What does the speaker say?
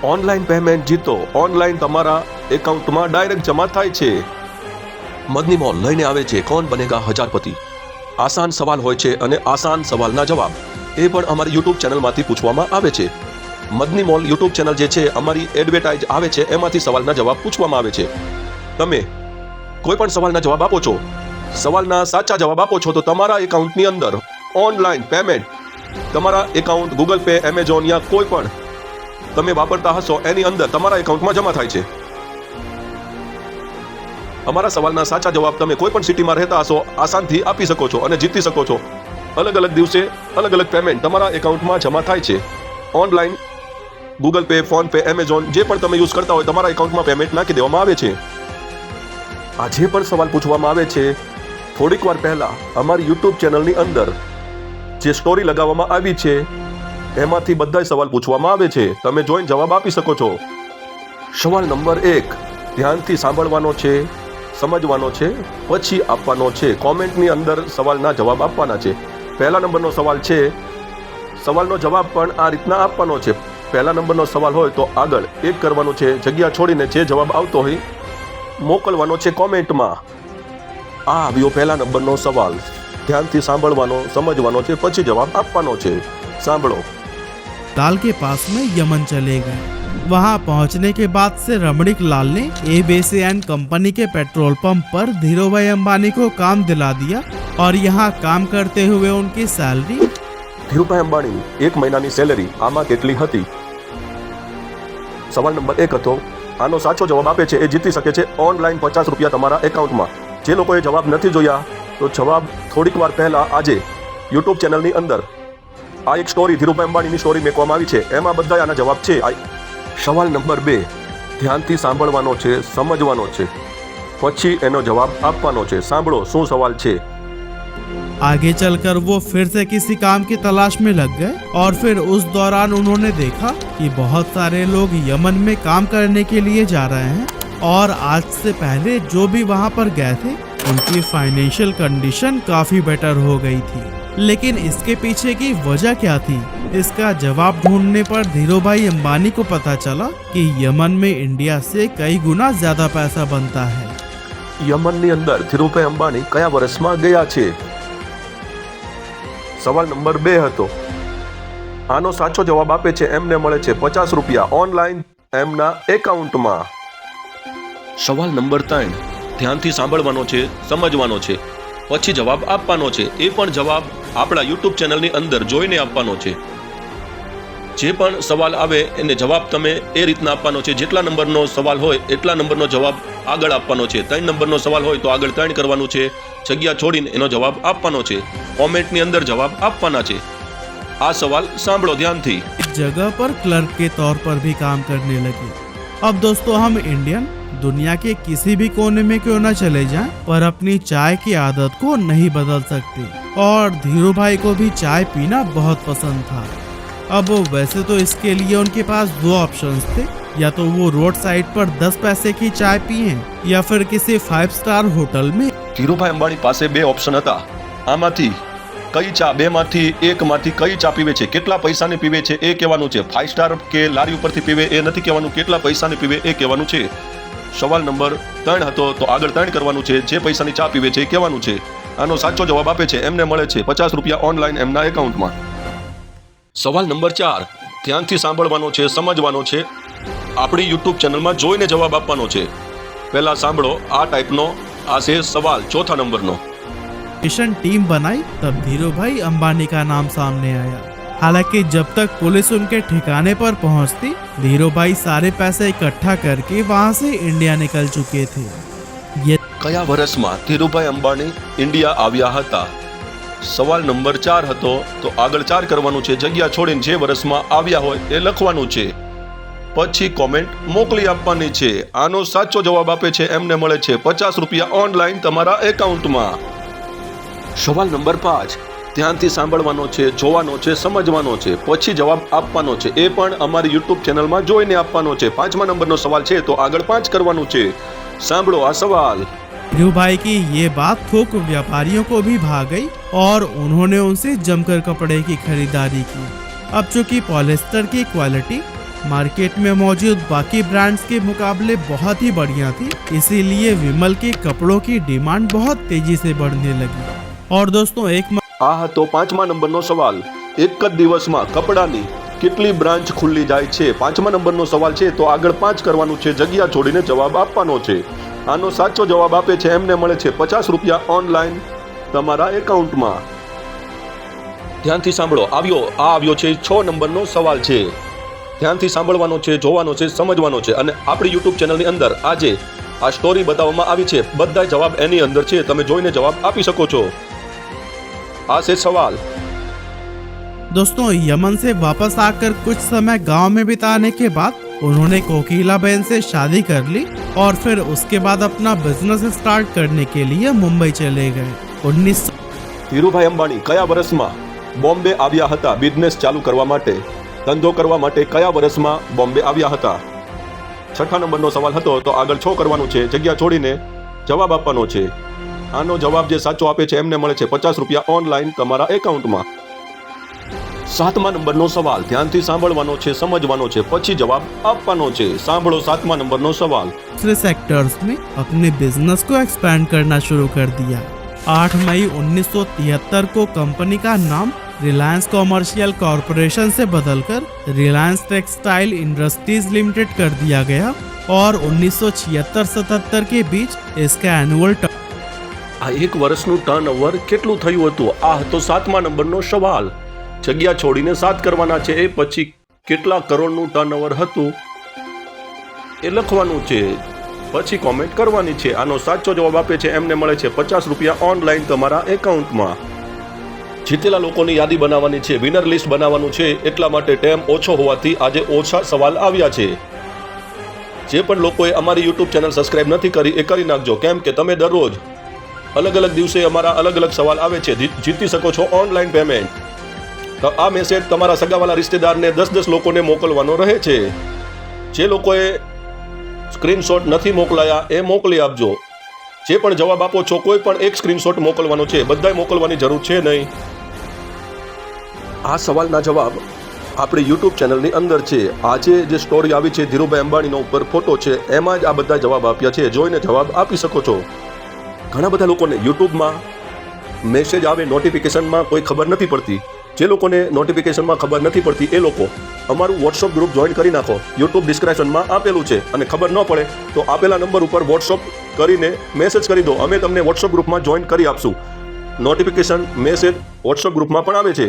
Online payment જીતો, online તમારા એકાઉન્ટમાં direct જમા થાય છે। મદની મોલ લઈને આવે છે કોણ બનેગા હજારપતિ। આસાન સવાલ હોય છે અને આસાન સવાલના જવાબ એ પણ અમારી યુટ્યુબ ચેનલમાંથી પૂછવામાં આવે છે। મદની મોલ યુટ્યુબ ચેનલ જે છે અમારી એડવર્ટાઇઝ આવે છે એમાંથી સવાલના જવાબ પૂછવામાં આવે છે। તમે કોઈ પણ સવાલના જવાબ આપો છો, સવાલના સાચા જવાબ આપો છો તો તમારા એકાઉન્ટની અંદર ઓનલાઈન પેમેન્ટ તમારા એકાઉન્ટ ગૂગલ પે, એમેઝોન યા કોઈ પણ તમે વાપરતા હશો એની અંદર તમારા એકાઉન્ટમાં જમા થાય છે। અમારા સવાલના સાચા જવાબ તમે કોઈ પણ સિટીમાં રહેતા હશો આસાનથી આપી શકો છો અને જીતી શકો છો। અલગ અલગ દિવસે અલગ અલગ પેમેન્ટ તમારા એકાઉન્ટમાં જમા થાય છે। Online Google pay, phone pay, Amazon જે પણ તમે યુઝ કરતા હોય તમારા એકાઉન્ટમાં પેમેન્ટ નાખી દેવામાં આવે છે। આ જે પણ સવાલ પૂછવામાં આવે છે થોડીક વાર પહેલા અમારી યુટ્યુબ ચેનલની અંદર જે સ્ટોરી લગાવવામાં આવી છે એમાંથી બધા સવાલ પૂછવામાં આવે છે, તમે જોઈને જવાબ આપી શકો છો। સવાલ નંબર 1 ધ્યાનથી સાંભળવાનો છે, સમજવાનો છે, પછી આપવાનો છે। કોમેન્ટની અંદર સવાલના જવાબ આપવાના છે। પહેલા નંબરનો સવાલ છે, સવાલનો જવાબ પણ આ રીતના આપવાનો છે। પહેલા નંબરનો સવાલ હોય તો આગળ 1 કરવાનું છે, જગ્યા છોડીને જે જવાબ આવતો હોય મોકલવાનો છે કોમેન્ટમાં। આ આવ્યો પહેલા નંબરનો સવાલ, ધ્યાનથી સાંભળવાનો, સમજવાનો છે, પછી જવાબ આપવાનો છે। સાંભળો। लाल के पास में यमन चले गए। वहां पहुंचने के बाद से रमणीक लाल ने एबीसीएन कंपनी के पेट्रोल पंप पर धीरूभाई अंबानी को काम दिला दिया और यहाँ काम करते हुए उनकी सैलरी ધીરુભાઈ અંબાણી 1 મહિનાની સેલેરી આમાં કેટલી હતી? સવાલ નંબર 1 હતો। આનો સાચો જવાબ આપે છે એ જીતી શકે છે ઓનલાઈન 50 રૂપિયા તમારા એકાઉન્ટમાં। જે લોકોએ જવાબ નથી જોયા તો જવાબ થોડીક વાર પહેલા આજે યુટ્યુબ ચેનલની અંદર આ એક સ્ટોરી ધીરુભાઈ અંબાણીની સ્ટોરી મેકવામાં આવી છે, એમાં બધા આના જવાબ છે। સવાલ નંબર 2 ધ્યાનથી સાંભળવાનો છે, સમજવાનો છે, પછી એનો જવાબ આપવાનો છે। સાંભળો શું સવાલ છે। आगे चलकर वो फिर से किसी काम की तलाश में लग गए और फिर उस दौरान उन्होंने देखा कि बहुत सारे लोग यमन में काम करने के लिए जा रहे हैं और आज से पहले जो भी वहां पर गए थे उनकी फाइनेंशियल कंडीशन काफी बेटर हो गई थी। लेकिन इसके पीछे की वजह क्या थी? इसका जवाब ढूंढने पर धीरूभाई अंबानी को पता चला कि यमन में इंडिया से कई गुना ज्यादा पैसा बनता है। યમનની અંદર ધીરુભાઈ અંબાણી કયા વર્ષમાં ગયા છે? સવાલ નંબર 2 હતો। આનો સાચો જવાબ આપે છે એમને મળે છે 50 રૂપિયા ઓનલાઈન એમના એકાઉન્ટમાં। સવાલ નંબર 3 ધ્યાનથી સાંભળવાનો છે, સમજવાનો છે, પછી જવાબ આપવાનો છે। એ પણ જવાબ આપણા યુટ્યુબ ચેનલની અંદર જોઈને આપવાનો છે। જે પણ સવાલ આવે એને જવાબ તમે એ રીતના આપવાનો છે, જેટલા નંબરનો સવાલ હોય એટલા નંબરનો જવાબ આગળ આપવાનો છે। 3 નંબરનો સવાલ હોય તો આગળ 3 કરવાનું છે, જગ્યા છોડીને એનો જવાબ આપવાનો છે, કોમેન્ટની અંદર જવાબ આપવાના છે। આ સવાલ સાંભળો ધ્યાનથી। इस जगह पर क्लर्क के तौर पर भी काम करने लगे। अब दोस्तों हम इंडियन दुनिया के किसी भी कोने में क्यों न चले जाएं, पर अपनी चाय की आदत को नहीं बदल सकते और धीरूभाई को भी चाय पीना बहुत पसंद था। अब वैसे तो इसके लिए उनके पास 2 ऑप्शंस थे, या तो वो रोड साइड पर 10 पैसे की चाय पिए या फिर किसी 5 स्टार होटल में। ધીરુભાઈ અંબાણી પાસે 2 ઓપ્શન હતા। આમાંથી કઈ ચા, 2 માંથી 1 માંથી કઈ ચા પીવે છે, કેટલા પૈસાની પીવે છે એ કહેવાનું છે। 5 સ્ટાર કે લારી ઉપરથી પીવે એ નથી કહેવાનું, કેટલા પૈસાની પીવે એ કહેવાનું છે। સવાલ નંબર 3 હતો તો આગળ 3 કરવાનું છે, જે પૈસાની ચા પીવે છે એ કહેવાનું છે। આનો સાચો જવાબ આપે છે એમને મળે છે 50 રૂપિયા ઓનલાઈન એમના એકાઉન્ટમાં। સવાલ નંબર 4 ધ્યાનથી સાંભળવાનો છે, સમજવાનો છે, આપણી યુટ્યુબ ચેનલમાં જોઈને જવાબ આપવાનો છે। પહેલા સાંભળો આ ટાઈપનો આ છે સવાલ 4થા નંબરનો। मिशन टीम बनाई तब धीरूभाई अंबानी का नाम सामने आया। हालांकि जब तक पुलिस उनके ठिकाने पर पहुंचती, धीरूभाई सारे पैसे इकट्ठा करके वहां से इंडिया निकल चुके थे। ये કયા વર્ષમાં ધીરુભાઈ અંબાણી ઇન્ડિયા આવ્યા હતા? સવાલ નંબર 4 હતો તો આગળ 4 કરવાનું છે, જગ્યા છોડીને જે વર્ષમાં આવ્યા હોય એ લખવાનું છે, પછી કોમેન્ટ મોકલી આપવાની છે। આનો સાચો જવાબ આપે છે એમને મળે છે 50 રૂપિયા ઓનલાઈન તમારા એકાઉન્ટમાં। સવાલ નંબર 5 ધ્યાનથી સાંભળવાનો છે, જોવાનો છે, સમજવાનો છે, પછી જવાબ આપવાનો છે। એ પણ અમારી યુટ્યુબ ચેનલમાં જોઈને આપવાનો છે। 5મા નંબરનો સવાલ છે તો આગળ 5 કરવાનું છે। સાંભળો આ સવાલ। धीरूभाई की ये बात थोक व्यापारियों को भी भा गई और उन्होंने उनसे जमकर कपड़े की खरीदारी की। अब चूंकि पॉलिस्टर की क्वालिटी मार्केट में मौजूद बाकी ब्रांड्स के मुकाबले बहुत ही बढ़िया थी, इसीलिए विमल के कपड़ों की डिमांड बहुत तेजी से बढ़ने लगी। और दोस्तों આ હતો 5મા નંબરનો સવાલ, એક જ દિવસમાં કપડાની કેટલી બ્રાન્ચ ખુલ્લી જાય છે। 5મા નંબરનો સવાલ છે તો આગળ 5 કરવાનું છે, જગ્યા છોડીને જવાબ આપવાનો છે। આનો સાચો જવાબ આપે છે એમને મળે છે 50 રૂપિયા ઓનલાઈન તમારા એકાઉન્ટમાં। ધ્યાનથી સાંભળો, આવ્યો છે 6 નંબરનો સવાલ છે। ધ્યાનથી સાંભળવાનો છે, જોવાનો છે, સમજવાનો છે અને આપણી યુટ્યુબ ચેનલની અંદર આજે આ સ્ટોરી બતાવવામાં આવી છે, બધા જવાબ એની અંદર છે, તમે જોઈને જવાબ આપી શકો છો। આ છે સવાલ। दोस्तों यमन से वापस आकर कुछ समय गांव में बिताने के बाद उन्होंने कोकिला बहन से शादी कर ली और फिर उसके बाद अपना बिजनेस स्टार्ट करने के लिए मुंबई चले गए। 19 ધીરુભાઈ અંબાણી કયા વર્ષમાં બોમ્બે આવ્યા હતા બિઝનેસ ચાલુ કરવા માટે, ધંધો કરવા માટે કયા વર્ષમાં બોમ્બે આવ્યા હતા? 6 નંબરનો સવાલ હતો તો આગળ 6 કરવાનું છે, જગ્યા છોડીને જવાબ આપવાનો છે। આનો જવાબ જે સાચો આપે છે એમને મળે છે 50 રૂપિયા ઓનલાઈન તમારા એકાઉન્ટમાં। 7મા નંબરનો સવાલ, ધ્યાનથી સાંભળવાનો છે, સમજવાનો છે, પછી જવાબ આપવાનો છે। સાંભળો 7મા નંબરનો સવાલ। दूसरे सेक्टर्स में अपने बिजनेस को एक्सपैंड करना शुरू कर दिया। 8 मई 1973 को कंपनी का नाम रिलायंस कॉमर्शियल कॉरपोरेशन से बदलकर रिलायंस टेक्सटाइल इंडस्ट्रीज लिमिटेड कर दिया गया और 1976-77 के बीच इसका एनुअल આ એક વર્ષનું ટર્નઓવર કેટલું થયું હતું? આ હતો 7મા નંબરનો સવાલ। જગ્યા છોડીને 7 કરવાના છે, એ પછી કેટલા કરોડનું ટર્નઓવર હતું એ લખવાનું છે, પછી કોમેન્ટ કરવાની છે। આનો સાચો જવાબ આપે છે એમને મળે છે 50 રૂપિયા ઓનલાઈન તમારા એકાઉન્ટમાં। જીતેલા લોકોની યાદી બનાવવાની છે, વિનર લિસ્ટ બનાવવાનું છે, એટલા માટે ટાઈમ ઓછો હોવાથી આજે ઓછા સવાલ આવ્યા છે। જે પણ લોકોએ અમારી યુટ્યુબ ચેનલ સબસ્ક્રાઇબ નથી કરી એ કરી નાખજો, કેમ કે તમે દરરોજ અલગ અલગ દિવસે અમારા અલગ અલગ સવાલ આવે છે, જીતી શકો છો ઓનલાઈન પેમેન્ટ। તો આ મેસેજ તમારા સગાવાલા રિશ્તેદારને 10-10 લોકોને મોકલવાનો રહે છે। જે લોકોએ સ્ક્રીનશોટ નથી મોકલાયા એ મોકલી આપજો। જે પણ જવાબ આપો છો કોઈ પણ એક સ્ક્રીનશોટ મોકલવાનો છે, બધાય મોકલવાની જરૂર છે નહીં। આ સવાલના જવાબ આપણી યુટ્યુબ ચેનલની અંદર છે। આજે જે સ્ટોરી આવી છે ધીરુભાઈ અંબાણીનો ઉપર ફોટો છે, એમાં જ આ બધા જવાબ આપ્યા છે, જોઈને જવાબ આપી શકો છો। ઘણા બધા લોકોને યુટ્યુબમાં મેસેજ આવે નોટિફિકેશનમાં કોઈ ખબર નથી પડતી। જે લોકોને નોટિફિકેશનમાં ખબર નથી પડતી એ લોકો અમારું વોટ્સઅપ ગ્રુપ જોઈન કરી નાખો, યુટ્યુબ ડિસ્ક્રિપ્શનમાં આપેલું છે, અને ખબર ન પડે તો આપેલા નંબર ઉપર વોટ્સઅપ કરીને મેસેજ કરી દો, અમે તમને વોટ્સઅપ ગ્રુપમાં જોઈન કરી આપશું। નોટિફિકેશન મેસેજ વોટ્સઅપ ગ્રુપમાં પણ આવે છે।